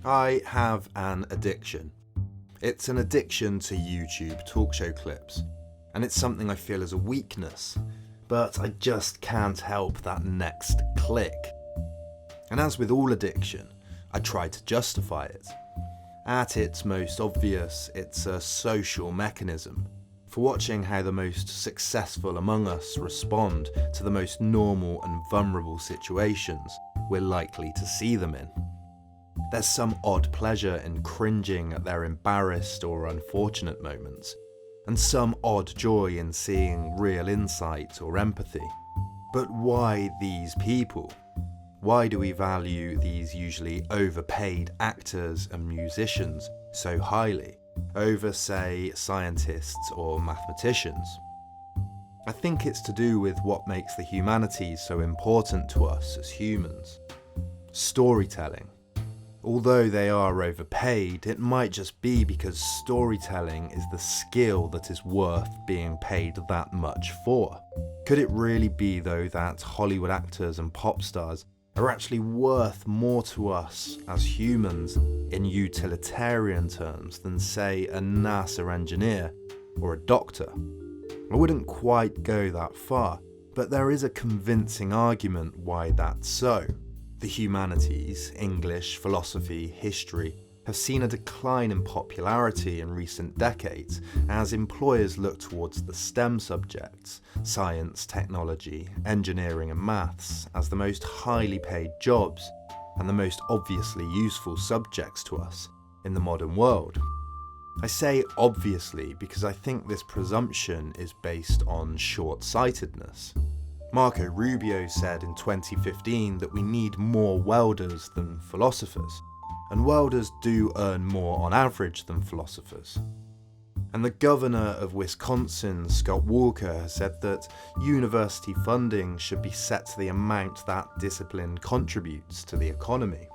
I have an addiction. It's an addiction to YouTube talk show clips, and it's something I feel is a weakness, but I just can't help that next click. And as with all addiction, I try to justify it. At its most obvious, it's a social mechanism for watching how the most successful among us respond to the most normal and vulnerable situations we're likely to see them in. There's some odd pleasure in cringing at their embarrassed or unfortunate moments, and some odd joy in seeing real insight or empathy. But why these people? Why do we value these usually overpaid actors and musicians so highly over, say, scientists or mathematicians? I think it's to do with what makes the humanities so important to us as humans. Storytelling. Although they are overpaid, it might just be because storytelling is the skill that is worth being paid that much for. Could it really be, though, that Hollywood actors and pop stars are actually worth more to us as humans in utilitarian terms than, say, a NASA engineer or a doctor? I wouldn't quite go that far, but there is a convincing argument why that's so. The humanities, English, philosophy, history, have seen a decline in popularity in recent decades as employers look towards the STEM subjects, science, technology, engineering and maths, as the most highly paid jobs and the most obviously useful subjects to us in the modern world. I say obviously because I think this presumption is based on short-sightedness. Marco Rubio said in 2015 that we need more welders than philosophers, and welders do earn more on average than philosophers. And the governor of Wisconsin, Scott Walker, has said that university funding should be set to the amount that discipline contributes to the economy.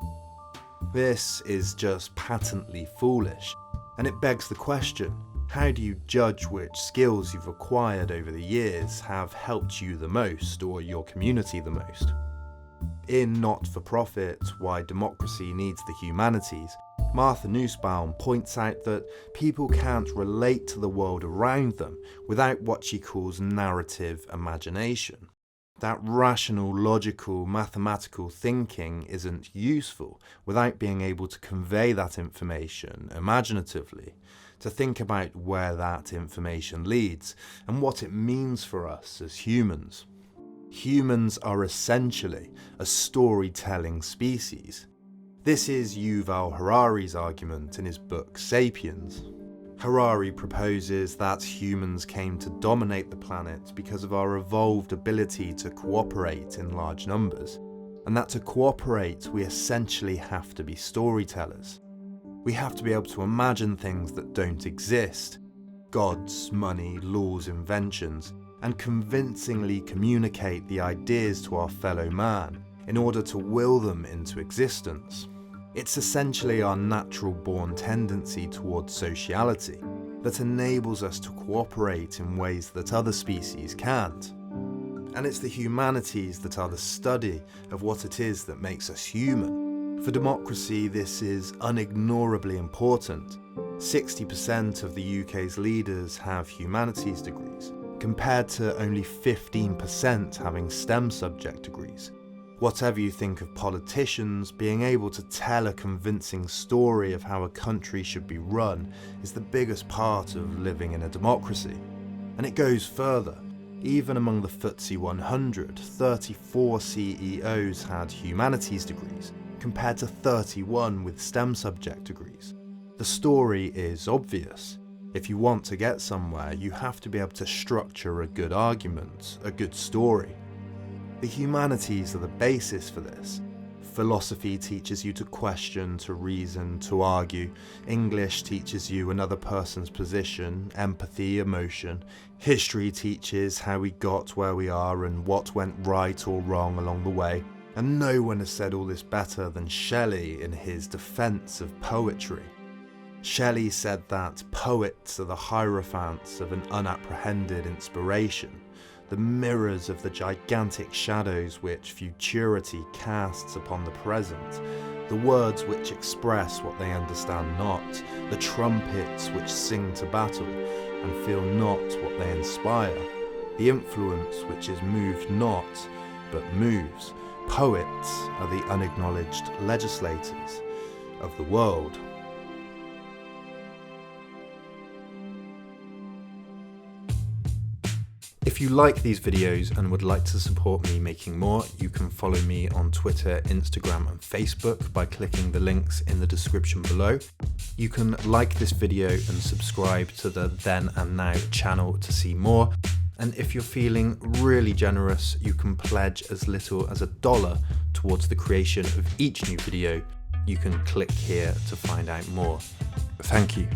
This is just patently foolish, and it begs the question: how do you judge which skills you've acquired over the years have helped you the most or your community the most? In Not-for-Profit, Why Democracy Needs the Humanities, Martha Nussbaum points out that people can't relate to the world around them without what she calls narrative imagination. That rational, logical, mathematical thinking isn't useful without being able to convey that information imaginatively, to think about where that information leads and what it means for us as humans. Humans are essentially a storytelling species. This is Yuval Harari's argument in his book Sapiens. Harari proposes that humans came to dominate the planet because of our evolved ability to cooperate in large numbers, and that to cooperate we essentially have to be storytellers. We have to be able to imagine things that don't exist, gods, money, laws, inventions, and convincingly communicate the ideas to our fellow man in order to will them into existence. It's essentially our natural-born tendency towards sociality that enables us to cooperate in ways that other species can't. And it's the humanities that are the study of what it is that makes us human. For democracy, this is unignorably important. 60% of the UK's leaders have humanities degrees, compared to only 15% having STEM subject degrees. Whatever you think of politicians, being able to tell a convincing story of how a country should be run is the biggest part of living in a democracy. And it goes further. Even among the FTSE 100, 34 CEOs had humanities degrees, compared to 31 with STEM subject degrees. The story is obvious. If you want to get somewhere, you have to be able to structure a good argument, a good story. The humanities are the basis for this. Philosophy teaches you to question, to reason, to argue. English teaches you another person's position, empathy, emotion. History teaches how we got where we are and what went right or wrong along the way. And no one has said all this better than Shelley in his defense of poetry. Shelley said that poets are the hierophants of an unapprehended inspiration. the mirrors of the gigantic shadows which futurity casts upon the present, the words which express what they understand not, the trumpets which sing to battle and feel not what they inspire, the influence which is moved not but moves. Poets are the unacknowledged legislators of the world. If you like these videos and would like to support me making more, you can follow me on Twitter, Instagram and Facebook by clicking the links in the description below. You can like this video and subscribe to the Then and Now channel to see more. And if you're feeling really generous, you can pledge as little as $1 towards the creation of each new video. You can click here to find out more. Thank you.